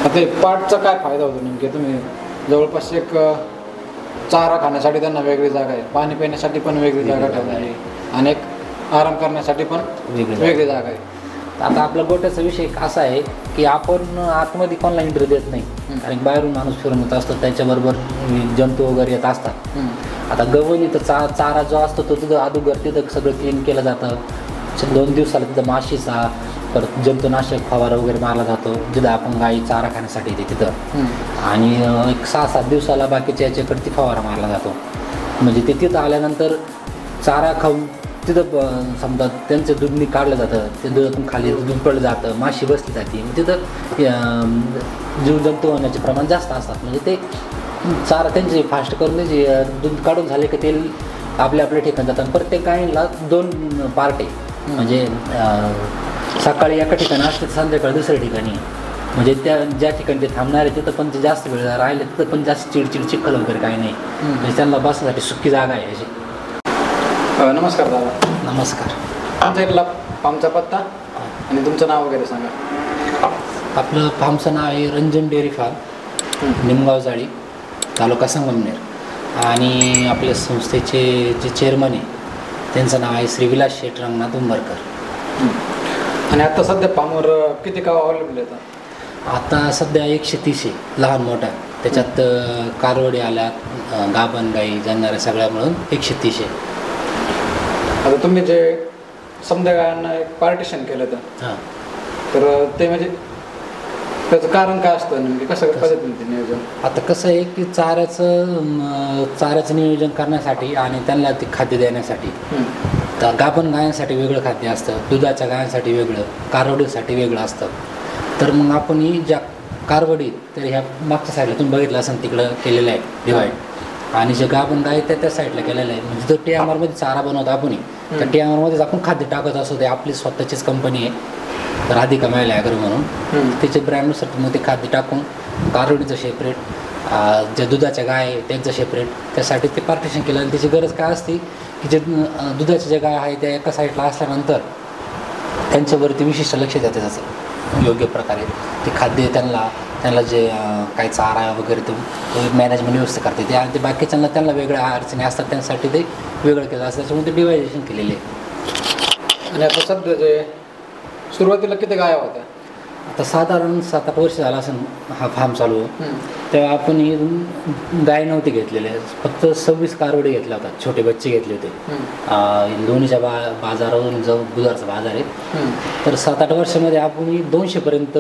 ते पाटचा काय फायदा होतो नेमके? तुम्ही जवळपास एक चारा खाण्यासाठी त्यांना वेगळी जागा आहे, पाणी पिण्यासाठी पण वेगळी जागा ठेवलेली आणि एक आराम करण्यासाठी पण वेगळी जागा आहे. आता आपला गोट्याचा विषय असा आहे की आपण आतमध्ये कोणाला एंट्री देत नाही, कारण बाहेरून माणूस फिरून येत असतो, त्याच्याबरोबर जंतू वगैरे येत असतात. आता गवळणी तर चारा जो असतो तो तिथं अगोदर तिथं सगळं क्लीन केलं जातं. 2 दिवसाला तिथं माशीचा परत जंतुनाशक फवारा वगैरे मारला जातो, जिथं आपण गाई चारा खाण्यासाठी येते तिथं. आणि एक 6-7 दिवसाला बाकीच्या याच्याकडे ती फवारा मारला जातो. म्हणजे ते तिथं आल्यानंतर चारा खाऊन तिथं समजा त्यांचं दूध काढलं जातं, ते दुधातून खाली दूध पडलं जातं, माशी बसली जाते, तिथं जीवजंतू होण्याचे प्रमाण जास्त असतात. म्हणजे ते चारा त्यांचे फास्ट करून त्याचे दूध काढून झाले की ते आपल्या ठिकाणी जातात. प्रत्येक गायीला 2 पार्ट आहे, म्हणजे सकाळी एका ठिकाणी असते तर संध्याकाळी दुसऱ्या ठिकाणी. म्हणजे त्या ज्या ठिकाणी ते थांबणार आहे तिथं पण ते जास्त वेळ राहिले, तिथं पण जास्त चिडचिड चिखल वगैरे काही नाही. म्हणजे त्यांना बसण्यासाठी सुखी जागा आहे अशी. नमस्कार दादा. नमस्कार. आमच्या इथला फार्मचा पत्ता आणि तुमचं नाव वगैरे सांगा. आपलं फार्मचं नाव आहे रंजन डेअरी फार्म, निमगाव जाळी, तालुका संगमनेर. आणि आपल्या संस्थेचे जे चेअरमन आहे त्यांचं नाव आहे श्री विलास शेठ रंगनाथ उंबरकर. आणि आता सध्या फार्मवर किती गाव अवेलेबल आहेत? आता सध्या 130 आहे, लहान मोठा. त्याच्यात कारवडी आल्यात, गाभण गाई जाणाऱ्या सगळ्या मिळून 130 आहे. आता तुम्ही जे समजा गायांना एक पार्टिशन केलं तर ते म्हणजे त्याचं कारण काय असतं नेमके, कसं पद्धतीने ते नियोजन? आता कसं आहे की चाऱ्याचं नियोजन करण्यासाठी आणि त्यांना ते खाद्य देण्यासाठी तर गाभण गायांसाठी वेगळं खाद्य असतं, दुधाच्या गायांसाठी वेगळं, कारवडीसाठी वेगळं असतं. तर मग आपण ही ज्या कारवडी तर ह्या मागच्या साईडला तुम्ही बघितलं असेल तिकडं केलेलं आहे डिवाईड, आणि जे गाभण गाय त्या साईडला केलेलं आहे. म्हणजे जो TMRमध्ये चारा बनवतो आपण, त्या TMRमध्येच आपण खाद्य टाकत असतो. ते आपली स्वतःचीच कंपनी आहे राधिका महिला ॲग्रो म्हणून, त्याचे ब्रँडनुसार मग ते खाद्य टाकून कारवडीचं सेपरेट, ज्या दुधाच्या गाय आहे त्यांचं सेपरेट, त्यासाठी ते पार्टिशन केलं. आणि त्याची गरज काय असते की जे दुधाच्या ज्या गाय आहे त्या एका साईडला असल्यानंतर त्यांच्यावरती विशिष्ट लक्ष देतं त्याचं योग्य प्रकारे. ते खाद्य त्यांना जे काही चारा वगैरे ते मॅनेजमेंट व्यवस्था करते ते बाकीच्यांना त्यांना वेगळ्या अडचणी असतात त्यांसाठी ते वेगळं केलं असतं. त्याच्यामुळे ते डिवायडेशन केलेले आहे. आणि आता सध्या जे सुरुवातीला किती गाया होत्या? आता साधारण 7-8 वर्ष झालं असं हा फार्म चालू. तेव्हा आपण गाय नव्हते घेतलेले, फक्त 26 कारवडे घेतल्या होत्या, छोटे बच्चे घेतले होते. लोणीच्या बाजारावरून जो बुधवारचा बाजार आहे, तर 7-8 वर्षामध्ये आपण 200पर्यंत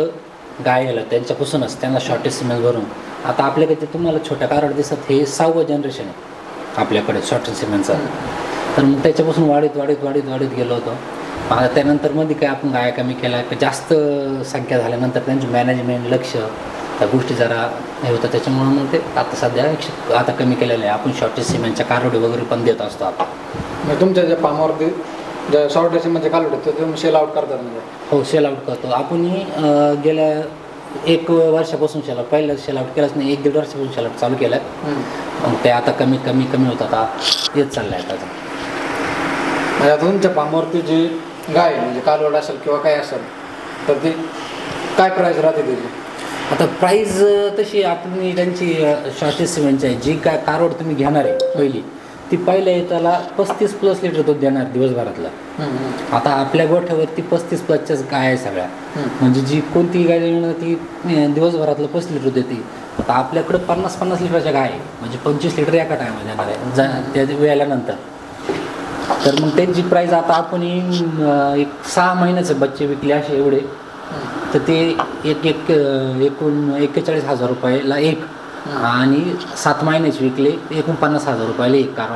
गाय गेल्या त्यांच्यापासूनच, त्यांना शॉर्टेज सिमेंट भरून. आता आपल्याकडे तुम्हाला छोट्या कारवड दिसत, हे 6वं जनरेशन आहे आपल्याकडे शॉर्टेज सिमेंटचं. तर मग त्याच्यापासून वाढीत गेलो होतो. आता त्यानंतर मध्ये काय आपण गाया कमी केल्या, जास्त संख्या झाल्यानंतर त्यांचं मॅनेजमेंट लक्ष त्या गोष्टी जरा हे होतं, त्याच्यामुळं मग ते आता सध्या आता कमी केलेलं आहे. आपण शॉर्टेज सिमेंटच्या कारवडे वगैरे पण देत असतो आपण. तुमच्या ज्या फार्मवरती ज्या शॉर्टेज सिमेंटचे कारवडे ते तुम्ही सेल आउट करतात म्हणजे? हो, सेल आउट करतो आपण. गेल्या 1 वर्षापासून सेल आउट, पहिलं सेल आउट केलंच नाही, 1-1.5 वर्षापासून सेल आउट चालू केलं आहे. मग ते आता कमी होत आता येत चाललं आहे आता. म्हणजे आता तुमच्या फार्मवरती जी गाय म्हणजे कालवड असेल किंवा काय असेल तर ती काय प्राईस राहते त्याची? आता प्राईज तशी आपण त्यांची शॉर्टेज सिमेंटची आहे. जी काय कारवड तुम्ही घेणार आहे पहिली, ती पहिल्या त्याला 35+ लिटर दूध देणार दिवसभरातला. आता आपल्या गोठ्यावरती 35+च्याच गाय आहे सगळ्या. म्हणजे जी कोणती गाय देणार ती दिवसभरातलं 35 लिटर दूध देते. आता आपल्याकडं 50 लिटरच्या गाय आहे, म्हणजे 25 लिटर एका टायमाला देणार आहे त्या वेळेल्यानंतर. तर मग त्यांची प्राईस आता आपण एक 6 महिन्याचे बच्चे विकले असे एवढे, तर ते एकूण 41,000 रुपयाला एक, आणि 7 महिन्याचे विकले 49,000 रुपयाला एक कार.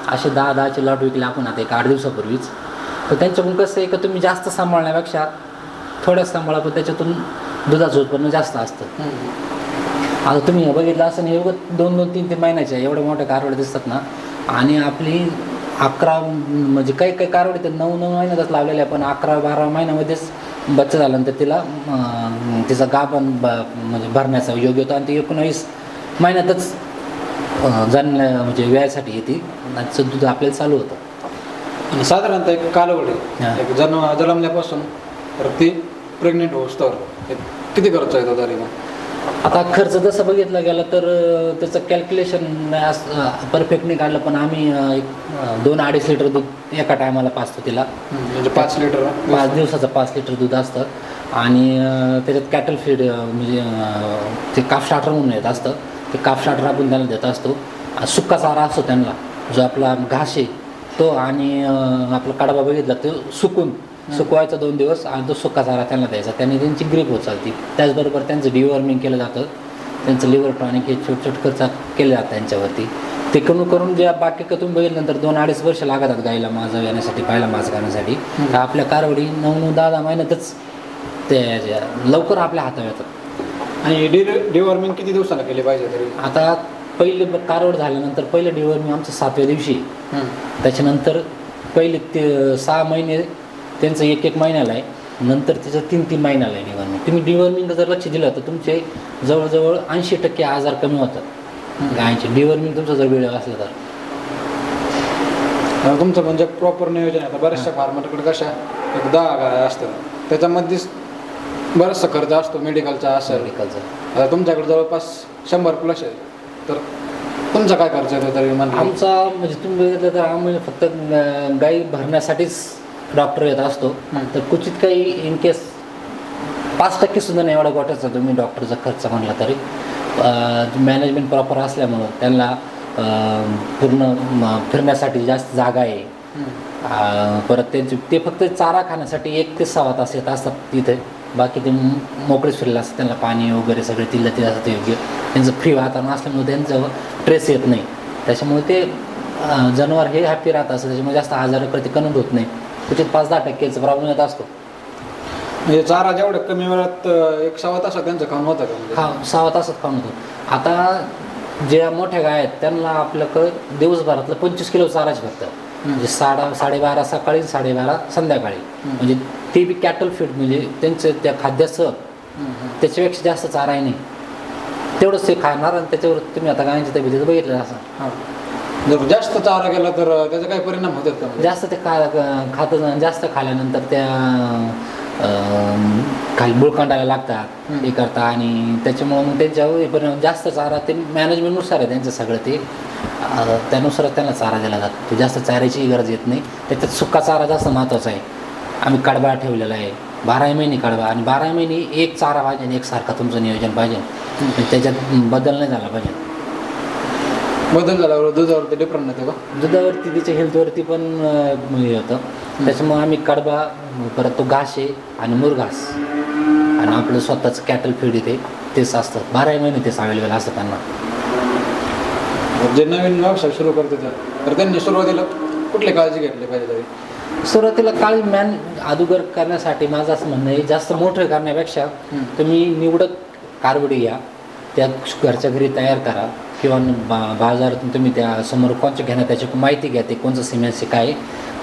असे 10-10चे लॉट विकले आपण आता 8 दिवसापूर्वीच. तर त्यांच्याकडून कसं आहे का तुम्ही जास्त सांभाळण्यापेक्षा थोड्याच सांभाळा, पण त्याच्यातून दुधाचं उत्पन्न जास्त असतं. आता तुम्ही बघितलं असं हे 2-3 महिन्याच्या एवढ्या मोठ्या कारवडे दिसतात ना, आणि आपली 11 म्हणजे काही कारवडे तर 9 महिन्यातच लावलेले आहे, पण 11-12 महिन्यामध्येच बच्चा झाल्यानंतर तिचा गाभण म्हणजे भरण्याचा योग्य होतो, आणि ती 19 महिन्यातच म्हणजे वेळासाठी येते आणि दूध आपल्याला चालू होतं. साधारणतः एक कालवड एक जन्मल्यापासून तर ती प्रेग्नेंट होतं किती खर्च येतो तरी? आता खर्च जसं बघितलं गेलं तर त्याचं कॅल्क्युलेशन परफेक्ट नाही काढलं, पण आम्ही 2-2.5 लिटर दूध एका टायमाला पाजतो तिला. म्हणजे 5 लिटर 5 दिवसाचं 5 लिटर दूध असतं. आणि त्याच्यात कॅटल फीड म्हणजे ते काफ स्टार्टर म्हणून येत असतं, ते काफ स्टार्टर आपण त्यांना देत असतो. सुक्का चारा असतो त्यांना, जो आपला घास आहे तो, आणि आपला कडबा बघितला तो सुकवायचा 2 दिवस, आणि तो सुक्का चारा त्यांना द्यायचा. त्याने त्यांची ग्रीप होत चालते. त्याचबरोबर त्यांचं डिवॉर्मिंग केलं जातं, त्यांचं लिव्हर टॉनिक हे छोटे खर्च केले जातात त्यांच्यावरती. ते करून जे बाकी का तुम्ही बघितल्यानंतर 2-2.5 वर्ष लागतात गाईला माझं येण्यासाठी, पाहायला माझं करण्यासाठी. तर आपल्या कारवडी 9-10 महिन्यातच ते लवकर आपल्या हातात येतात. आणि डिवॉर्मिंग किती दिवसाला केली पाहिजे तरी? आता पहिले कारवड झाल्यानंतर पहिलं डिवॉर्मिंग आमचं 7व्या दिवशी, त्याच्यानंतर पहिले ते 6 महिने त्यांचं 1-1 महिन्याला आहे, नंतर त्याचं 3-3 महिन्याला आहे डिवॉर्मिंग. तुम्ही डिवॉर्मिंग जर लक्ष दिलं तर तुमचे जवळजवळ 80% आजार कमी होतात गायचे, डिवॉर्मिंग तुमचं जर वेळ असलं तर. तुमचं म्हणजे प्रॉपर नियोजन आहे. आता बऱ्याचशा फार्मरकडे कशा 10 गाय असतात, त्याच्यामध्येच बराचसा खर्च असतो मेडिकलचा असेल. आता तुमच्याकडे जवळपास 100+ आहे, तर तुमचा काय खर्च येतो तरी? आमचा म्हणजे तुम्ही बघितलं तर आम्ही फक्त गाई भरण्यासाठीच डॉक्टर येत असतो. तर क्वचित काही इन केस 5% सुद्धा नाही एवढा गोट्याचा तुम्ही डॉक्टरचा खर्च म्हणला तरी. मॅनेजमेंट प्रॉपर असल्यामुळं त्यांना पूर्ण फिरण्यासाठी जास्त जागा आहे. परत त्यांचे ते फक्त चारा खाण्यासाठी 1 ते 6 तास येत असतात तिथे. बाकी ते मोकळेच फिरले असतात, त्यांना पाणी वगैरे सगळे तिला ते असतं योग्य. त्यांचं फ्री वातावरण असल्यामुळे त्यांचं ट्रेस येत नाही, त्याच्यामुळे ते जनावर हे हॅपी राहत असतं. त्याच्यामुळे जास्त आजाराप्रती कन्वर्ट होत नाही. क्वचित 5-10% प्रॉब्लेम येत असतो. म्हणजे चारा जेवढं कमी वेळात 1-6 तासात त्यांचं काम होतं का? हा, 6 तासात काम होतं. आता ज्या मोठ्या गाय आहेत त्यांना आपल्याकडं दिवसभरातलं 25 किलो चाराच फक्त, म्हणजे 12:30 सकाळी, 12:30 संध्याकाळी. म्हणजे ते बी कॅटल फीड, म्हणजे त्यांचं त्या खाद्यासह त्याच्यापेक्षा जास्त चाराही नाही, तेवढंच ते खाणार. आणि त्याच्यावर तुम्ही आता गायांच्या तब्येतीत बघितलं असं, जर जास्त चारा गेला तर त्याचा काही परिणाम होतात का? जास्त ते खातं जास्त खाल्यानंतर त्या खाली बुळकांडायला लागतात हे करतात, आणि त्याच्यामुळं मग त्यांच्यावर परिणाम. जास्त चारा ते मॅनेजमेंटनुसार आहे त्यांचं सगळं, ते त्यानुसारच त्यांना चारा दिला जातो. जास्त चाऱ्याची गरज येत नाही. त्याच्यात सुका चारा जास्त महत्त्वाचा आहे. आम्ही कडबा ठेवलेला आहे, 12 महिने कडबा, आणि 12 महिने एक चारा पाहिजे आणि एकसारखा तुमचं नियोजन पाहिजे. त्याच्यात बदल नाही झाला पाहिजे. बदल झाल्यावर दुधावरती डिफरंट येतो का? दुधावरती तिच्या हेल्थवरती पण हे होतं. त्याच्यामुळे आम्ही कडबा, परत तो घास आहे आणि मुरघास, आणि आपलं स्वतःचं कॅटल फीड येते तेच असतं. 12 महिने तेच अवेलेबल असतं त्यांना. जे नवीन व्यवसाय सुरू करते तर त्यांनी सुरुवातीला कुठली काळजी घेतली पाहिजे तरी? सुरुवातीला काळजी अदुगर करण्यासाठी माझं असं म्हणणं आहे, जास्त मोठं करण्यापेक्षा तुम्ही निवडक कारवडी घ्या, त्या घरच्या घरी तयार करा, किंवा बाजारातून तुम्ही त्या समोर कोणचं घेणार त्याची माहिती घ्या, ते कोणचं सिमेंटचे काय.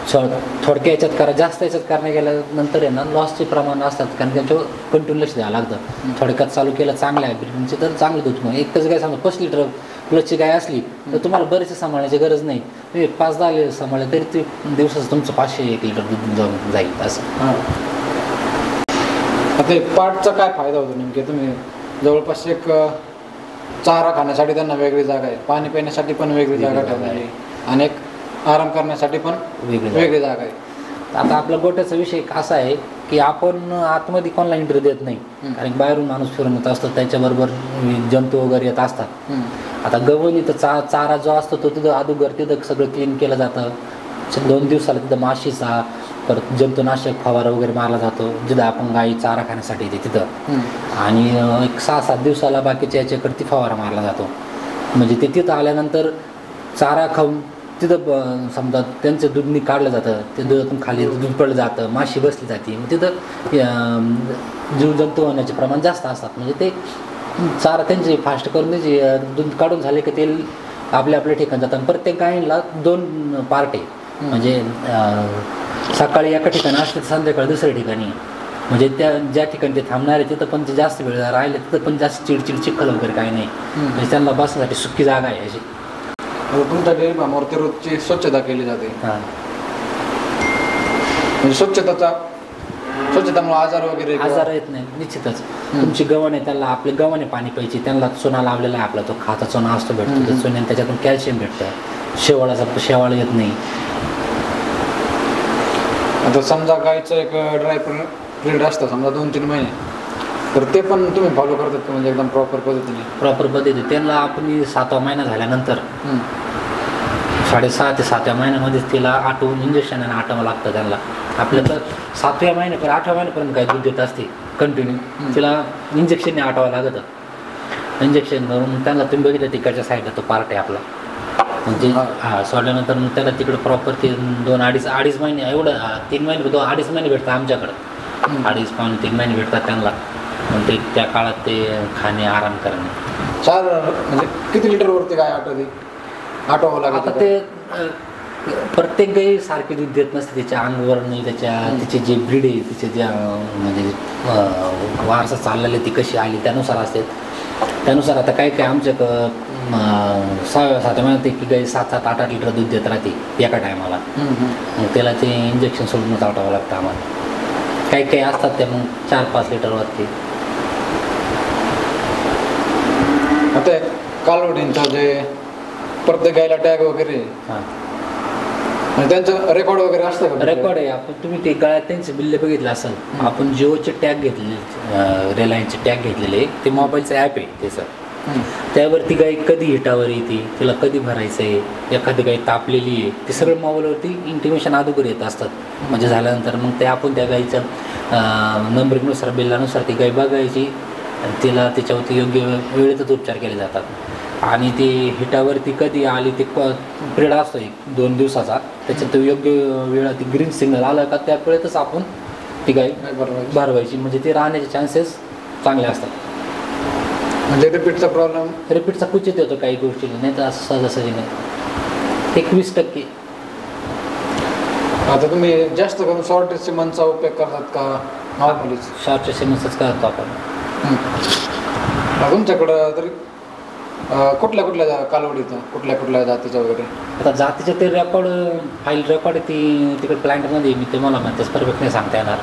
थोडक्या याच्यात करा, जास्त याच्यात करण्या गेल्यानंतर आहे ना लॉसचे प्रमाण असतात, कारण त्याच्यावर कंटिन्यू लक्ष द्यावं लागतं. थोडक्यात चालू केलं चांगलं आहे ब्रीडचे तर चांगलं दूध. मग एकच गाय समजा 5 लिटर प्लसची गाय असली तर तुम्हाला बरेचसे सांभाळण्याची गरज नाही. तुम्ही 5-10 लिटर सांभाळले तरी ते दिवसाचं तुमचं 500-1 लिटर दूध जाऊन जाईल असं. आता पाटचा काय फायदा होतो नेमके? तुम्ही जवळपास एक चारा खाण्यासाठी त्यांना वेगळी जागा आहे, पाणी पिण्यासाठी पण वेगळी जागा ठेवलेली, आणि एक आराम करण्यासाठी पण वेगळी जागा आहे. आता आपला गोट्याचा विषय असा आहे की आपण आतमध्ये कोणाला एंट्री देत नाही, कारण बाहेरून माणूस फिरून येत असतो, त्याच्याबरोबर जंतू वगैरे येत असतात. आता गवळणी तर चारा जो असतो तो तिथं अदुगर तिथं सगळं क्लीन केलं जातं. 2 दिवसाला तिथं माशीचा, परत जंतुनाशक फवारा वगैरे मारला जातो, जिथं आपण गाई चारा खाण्यासाठी येते तिथं. आणि एक 6-7 दिवसाला बाकीच्या याच्याकडे फवारा मारला जातो. म्हणजे ते तिथं आल्यानंतर चारा खाऊन तिथं समजा त्यांचं दूध काढलं जातं, ते दुधातून खाली दूध पडलं जातं, माशी बसली जाते. मग तिथं जीवजंतू होण्याचे प्रमाण जास्त असतात. म्हणजे ते चारा त्यांचे फास्ट करून त्याचे दूध काढून झाले की ते आपल्या ठिकाणी जातात. प्रत्येक गायीला 2 पार्ट आहे, म्हणजे सकाळी एका ठिकाणी असले तर संध्याकाळी दुसऱ्या ठिकाणी. म्हणजे त्या ज्या ठिकाणी ते थांबणार आहे तिथं पण ते जास्त वेळ राहिले तिथं पण जास्त चिडचिड चिखल वगैरे काही नाही. म्हणजे त्यांना बसण्यासाठी सुकी जागा आहे अशी. तुमच्या डेअरी फार्मवरती रोजची स्वच्छता केली जाते. म्हणजे स्वच्छताचा स्वच्छतामुळे आजार वगैरे आजार येत नाही निश्चितच. तुमची गव्हाण आहे, त्याला आपले गव्हाणे पाणी प्यायची, त्यांना चुना लावलेला आहे आपला, तो खाचा चुना असतो भेटतो, त्या चुन्याने त्याच्यातून कॅल्शियम भेटतं, शेवाळ येत नाही. आता समजा गाईचं एक ड्राय पिरियड असतं समजा 2-3 महिने, तर ते पण तुम्ही फॉलो करतात का म्हणजे एकदम प्रॉपर पद्धतीने? त्यांना आपण 7वा महिना झाल्यानंतर 6.5 ते 7व्या महिन्यामध्येच तिला आटवून इंजेक्शन आटावं लागतं त्यांना. आपल्या तर 7व्या महिन्यापर्यंत 8व्या महिन्यापर्यंत गाय दूध देत असते कंटिन्यू, तिला इंजेक्शनने आटावं लागतं. इंजेक्शन करून त्यांना तुम्ही बघितलं तिकडच्या साईडला तो पार्ट आहे आपला, म्हणजे सोडल्यानंतर मग त्याला तिकडं प्रॉपर ते 2-2.5 महिने एवढं 3 महिने 2-2.5 महिने भेटतात आमच्याकडं, 2.5-3 महिने भेटतात त्यांना. मग ते त्या काळात ते खाणे आराम करणे. 4 म्हणजे किती लिटरवरती गाय आटवावं लागतं? आता ते प्रत्येक गाई सारखी दूध देत नसते, त्याच्या अंगवरणी तिचे जे ब्रीड आहे, तिचे ज्या म्हणजे वारसा चाललेले ती कशी आली त्यानुसार असते. त्यानुसार आता काय आमच्या 6व्या-7व्या महिन्यात एक गाई 7-8 लिटर दूध देत राहते एका टायमाला. मग त्याला ते इंजेक्शन सोडूनच आटावं लागतं आम्हाला. काही असतात त्या मग 4-5 लिटरवरती. आता कालवडींचं जे प्रत्येक गायला टॅग वगैरे म्हणजे त्यांचं रेकॉर्ड वगैरे असतं का? रेकॉर्ड आहे. आपण तुम्ही ते गळ्यात त्यांचे बिल्ले बघितले असेल. आपण जिओचे टॅग घेतलेले, रिलायन्सचे टॅग घेतलेले, ते मोबाईलचं ॲप आहे त्याचं. त्यावरती गाय कधी हिटावर येते, तिला कधी भरायचं आहे, एखादी गाय तापलेली आहे, ते सगळं मोबाईलवरती इंटिमेशन अगोदर येत असतात. म्हणजे झाल्यानंतर मग ते आपण त्या गायचं नंबरिंगनुसार बिल्लानुसार ती गाय बघायची आणि तिला त्याच्यावरती योग्य वेळेतच उपचार केले जातात. आणि ती हिटावरती कधी आली ते पिरियड असतो 1-2 दिवसाचा, त्याच्यात योग्य वेळा ती ग्रीन सिग्नल आला का त्या वेळेतच आपण ती गाय भरवायची, म्हणजे ते राहण्याचे चान्सेस चांगले असतात. म्हणजे रिपीटचा क्वचित येतो काही गोष्टी, नाही तर असं सहजासहजी नाही. 21%. आता तुम्ही जास्त करून शॉर्ट सिमेंटचा उपयोग करतात का नॉर्मलीच? शॉर्ट सिमेंटच करतो आपण. तुमच्याकडं तरी कुठल्या कालवडीचं कुठल्या जातीचं वगैरे? आता जातीचं ते फाईल रेकॉर्ड ती तिकडे प्लांटमध्ये मी तुम्हाला म्हणतेच परफेक्ट नाही सांगता येणार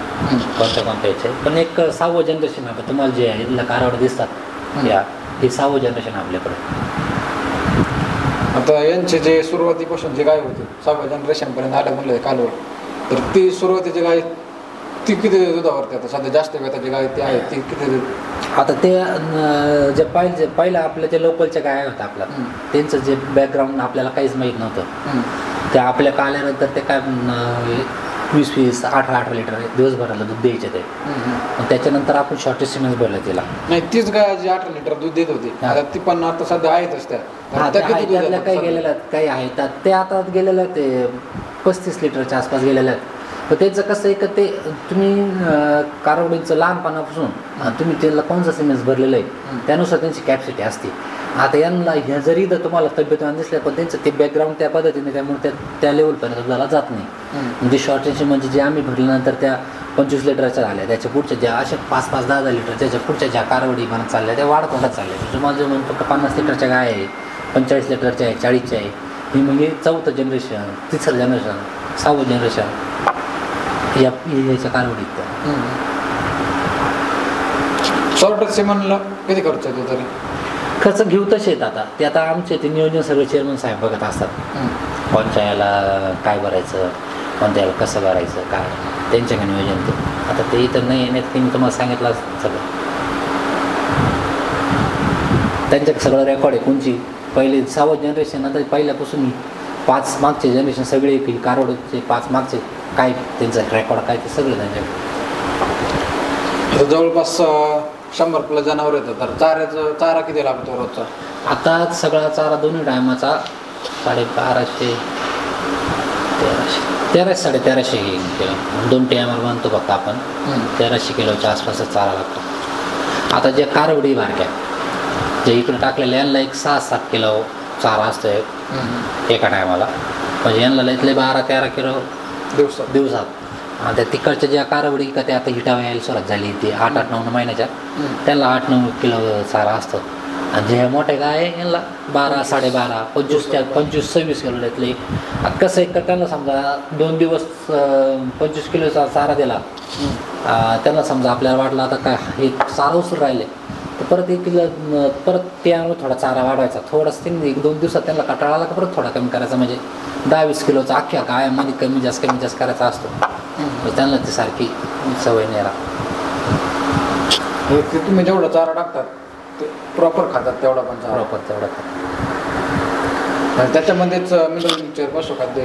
कोणत्या याचे. पण एक 6वं जनरेशन आता तुम्हाला जे आहे इथला कालवड दिसतात या, हे 6वं जनरेशन आपल्याकडे. आता यांचे जे सुरुवातीपासून जे गाय होते 6व्या जनरेशनपर्यंत आलं म्हणलं कालवड, तर ती सुरुवातीची गाय ती किती दुधावरती? आता सध्या जास्त वेताची गाय ती आहे ती किती? आता ते जे पहिलं आपल्या जे लोकलच्या गाय होत्या आपल्या, त्यांचं जे बॅकग्राऊंड आपल्याला काहीच माहीत नव्हतं. ते आपल्या आल्यानंतर ते काय 20-20, 18 लिटर दिवसभराला दूध द्यायचे ते. त्याच्यानंतर आपण शॉर्टेज सिमेंट भरलं तिला. नाही, तीच गाय जी 18 लिटर दूध देत होती आता ती पण आता सध्या आहेतच त्या. त्यातल्या काही गेलेल्या आहेत, काही आहेत ते आता गेलेल्या आहेत, ते 35 लिटरच्या आसपास गेलेल्या आहेत. तर त्याचं कसं आहे का ते तुम्ही कालवडीचं लहानपणापासून तुम्ही त्याला कोणतं सिमेंट भरलेलं आहे त्यानुसार त्यांची कॅपॅसिटी असते. आता यांना ह्या जरी तुम्हाला तब्येतवान दिसल्या पण त्यांचं ते बॅकग्राऊंड त्या पद्धतीने, त्यामुळे त्या लेवलपर्यंत दुधाला जात नाही. म्हणजे शॉर्टेज म्हणजे जे आम्ही भरल्यानंतर त्या 25 लिटरच्या झाल्या, त्याच्या पुढच्या ज्या अशा 5-5, 10-10 लिटर त्याच्या पुढच्या ज्या कालवडी बनत चालल्या त्या वाढत चालल्या. तुम्हाला जो म्हणतो का 50 लिटरच्या गाय आहे, 45 लिटरच्या आहे, 40च्या आहे, ही म्हणजे 4थं जनरेशन, 3रं जनरेशन, 6वं जनरेशन याच्या कालवडीत. शॉर्ट सिमेंटला किती खर्च येतो तरी? खर्च घेऊ तसे आहेत. आता ते आमचे ते नियोजन सगळे चेअरमन साहेब बघत असतात. कोणत्या याला काय भरायचं, कोणत्या याला कसं भरायचं, काय त्यांच्याकडे नियोजन ते. आता ते इथं नाही येण्यात मी तुम्हाला सांगितलं सगळं. त्यांच्याकडे सगळं रेकॉर्ड आहे. कोणची पहिले 6वं जनरेशन, आता पहिल्यापासून 5 मागचे जनरेशन सगळे कारवडचे 5 मागचे काय त्यांचं रेकॉर्ड काय ते सगळं त्यांच्याकडे. जवळपास 100+ जनावर येतं, तर चारा किती लागतो रोजचा? आता सगळा चारा दोन्ही टायमाचा 1250, 1300 किलो, 2 टायमावर बनतो फक्त आपण. 1300 किलोच्या आसपासच चारा लागतो. आता जे कारवडी बारक्या जे इकडे टाकलेल्या यांना एक 6-7 किलो चारा असतो एका टायमाला. म्हणजे यांना इथले 12-13 किलो दिवसात. त्या तिकडच्या ज्या कारवडी का त्या आता हिटावा यायला सुरुवात झाली ती 8-9 महिन्याच्या, त्यांना 8-9 किलो चारा असतो. आणि जे मोठे गाय यांना 12, 12.5, 25-26 किलो घेतले. आता कसं आहे का त्यांना समजा 2 दिवस 25 किलोचा चारा दिला त्यांना समजा आपल्याला वाटलं आता काय हे चारा उसर राहिले तर परत परत त्यामुळे थोडा चारा वाढवायचा थोडासा 1-2 दिवसात त्यांना कंटाळा आला का परत थोडा कमी करायचा म्हणजे 10-20 किलोचा अख्ख्या गायामध्ये कमी जास्त करायचा असतो त्यांना ती सारखी सवय नाही राहत. ते तुम्ही जेवढा चारा टाकतात ते प्रॉपर खातात तेवढा पण चारा प्रॉपर तेवढा खातात. आणि त्याच्यामध्येच मिनरल पशुखाद्य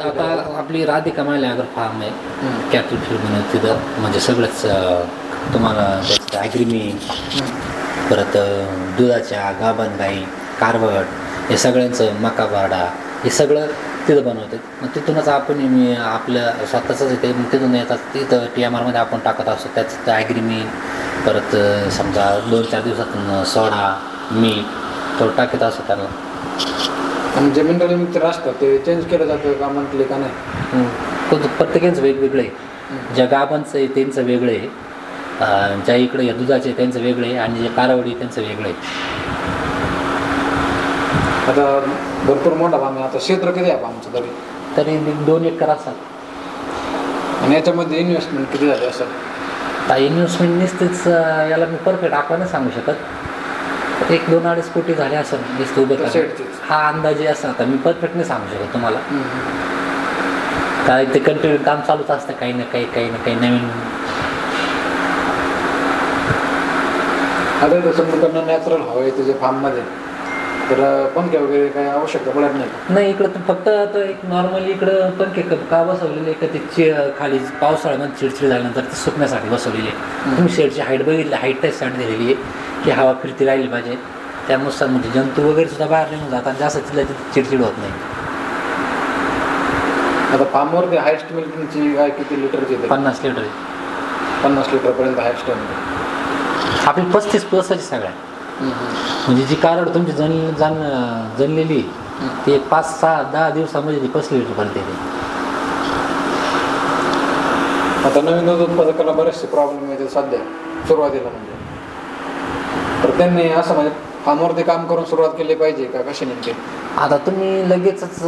आता आपली राधिका महिला अगर फार्म आहे कॅटल फीड म्हणून तिथं म्हणजे सगळंच तुम्हाला त्याचं ॲग्रिमी परत दुधाच्या गाभण गाई कार्बट हे सगळ्यांचं मका बारडा हे सगळं तिथं बनवते. मग तिथूनच आपण आपलं स्वतःच येते मग तिथून येतात तिथं TMRमध्ये आपण टाकत असतो त्याचं ॲग्रिमी परत समजा 2-4 दिवसातून सोडा मीठ थोडं टाकत असतो त्यांना. आणि जे मिनरल मिक्सर असतं ते चेंज केलं जातं का मंथली का नाही? प्रत्येकाचं वेगवेगळं आहे. ज्या गाबांचं आहे त्यांचं वेगळं आहे ज्या इकडे या दुधाचे त्यांचं वेगळं आहे आणि जे कारवडी त्यांचं वेगळं आहे. आता भरपूर मोठा फार्म आहे. आता क्षेत्र किती आहे आमचं तरी 2 एकर असतात. आणि याच्यामध्ये इन्व्हेस्टमेंट किती झाली असेल? आता इन्व्हेस्टमेंट निसतेच याला मी परफेक्ट आकडा नाही सांगू शकत. 1-2-2.5 कोटी झाले असेल नुसतं उभं हा अंदाजे असं आता मी परफेक्ट नाही सांगू शकत तुम्हाला काय ते कंटिन्यू काम चालूच असतं काही ना काही नवीन. आता तसं मुलांना नॅचरल हवं आहे त्याच्या फार्ममध्ये तर पंखे वगैरे काही आवश्यकता पडत नाही इकडं तर फक्त आता एक नॉर्मली इकडं पंखे का बसवलेले का ते खाली पावसाळ्यामध्ये चिडचिड झाल्यानंतर ते सुकण्यासाठी बसवलेली आहे. तुम्ही शेडची हाईट बघितली हाईट त्यासाठी दिलेली आहे की हवा फिरती राहिली पाहिजे त्यानुसार म्हणजे जंतू वगैरे सुद्धा बाहेर निघून जातात जास्त तिला चिडचिड होत नाही. आता फार्मवरती हायस्ट मिल्किंगची गाय किती लिटरची? 50 लिटर 50 लिटरपर्यंत हायस्ट आहे आपली 35+ सगळ्या म्हणजे जी कारड तुमची जनलेली ती 5-6-10 दिवसामध्ये ती 35 लिटरपर्यंत येते. आता नवीन दूध उत्पादकाला बरेचसे प्रॉब्लेम येते सध्या सुरुवातीला म्हणजे तर त्यांनी असं म्हणजे फार्मवरती काम करून सुरुवात केली पाहिजे का कशी नेमकी? आता तुम्ही लगेचच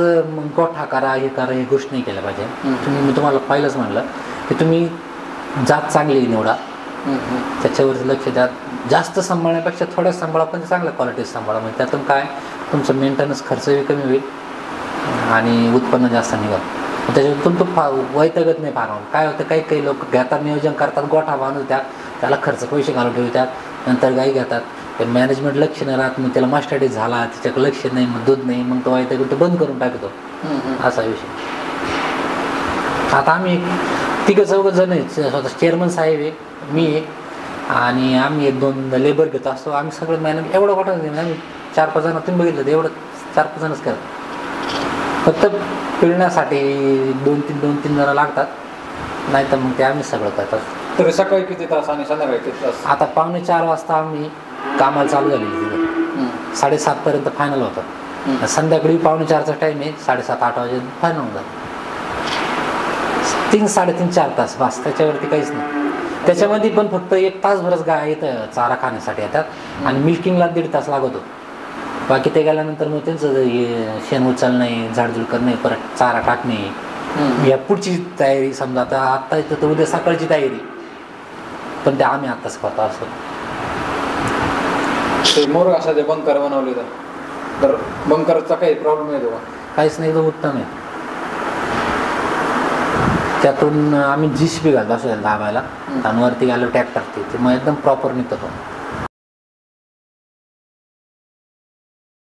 गोठा करा हे करा ही गोष्ट नाही केल्या पाहिजे. मी तुम्हाला पहिलंच म्हणलं की तुम्ही जात चांगली निवडा त्याच्यावरती लक्ष द्या. जास्त सांभाळण्यापेक्षा थोड्या सांभाळा पण चांगल्या क्वालिटीज सांभाळा म्हणजे त्यातून काय तुमचं मेंटेनन्स खर्चही कमी होईल आणि उत्पन्न जास्त निघाल. त्याच्यातून तो वैतागत नाही फार काय होतं काही लोक घेतात नियोजन करतात गोठा बांधून त्याला खर्च पैसे घालून ठेवतात नंतर गाई घेतात पण मॅनेजमेंट लक्ष नाही राहत मग त्याला मास्टरडीज झाला त्याच्याकडे लक्ष नाही मग दूध नाही मग तो वैतागून तो बंद करून टाकतो असा विषय. आता आम्ही 3-4 जण आहे स्वतः चेअरमन साहेब आहे मी आहे आणि आम्ही 1-2 लेबर घेतो असतो आम्ही सगळं मॅनेज एवढं गोठा नाही आम्ही 4-5 जण तुम्ही बघितलं तर एवढं 4-5 जणच करत फक्त पिळण्यासाठी 2-3 जण लागतात नाही तर मग ते आम्ही सगळं करतात. तर सकाळी किती तास आणि संध्याकाळी किती तास? आता 3:45 वाजता आम्ही कामाला चालू झालेली तिथं 7:30 पर्यंत फायनल होतं संध्याकाळी 4:45चा टाईम आहे 7:30-8 वाजे फायनल होऊन जातं 3-3.5-4 तास बस त्याच्यावरती काहीच नाही. त्याच्यामध्ये पण फक्त 1 तासभरच गाय येतं चारा खाण्यासाठी येतात आणि मिल्किंगला 1.5 तास लागतो. बाकी ते गेल्यानंतर मग त्यांचं शेण उचलणे झाडझुड करणे परत चारा टाकणे या पुढची तयारी समजा आता इथं तर उद्या सकाळची तयारी पण ते आम्ही आत्ताच करतो असं. ते मोर असा जे बंकर बनवले तर बंकरचा काही प्रॉब्लेम येतो का? काहीच नाही एकदम उत्तम आहे. त्यातून आम्ही GCB घालतो असं दाबायला आणि वरती घालतो ट्रॅक्टर ते मग एकदम प्रॉपर निघतो तो.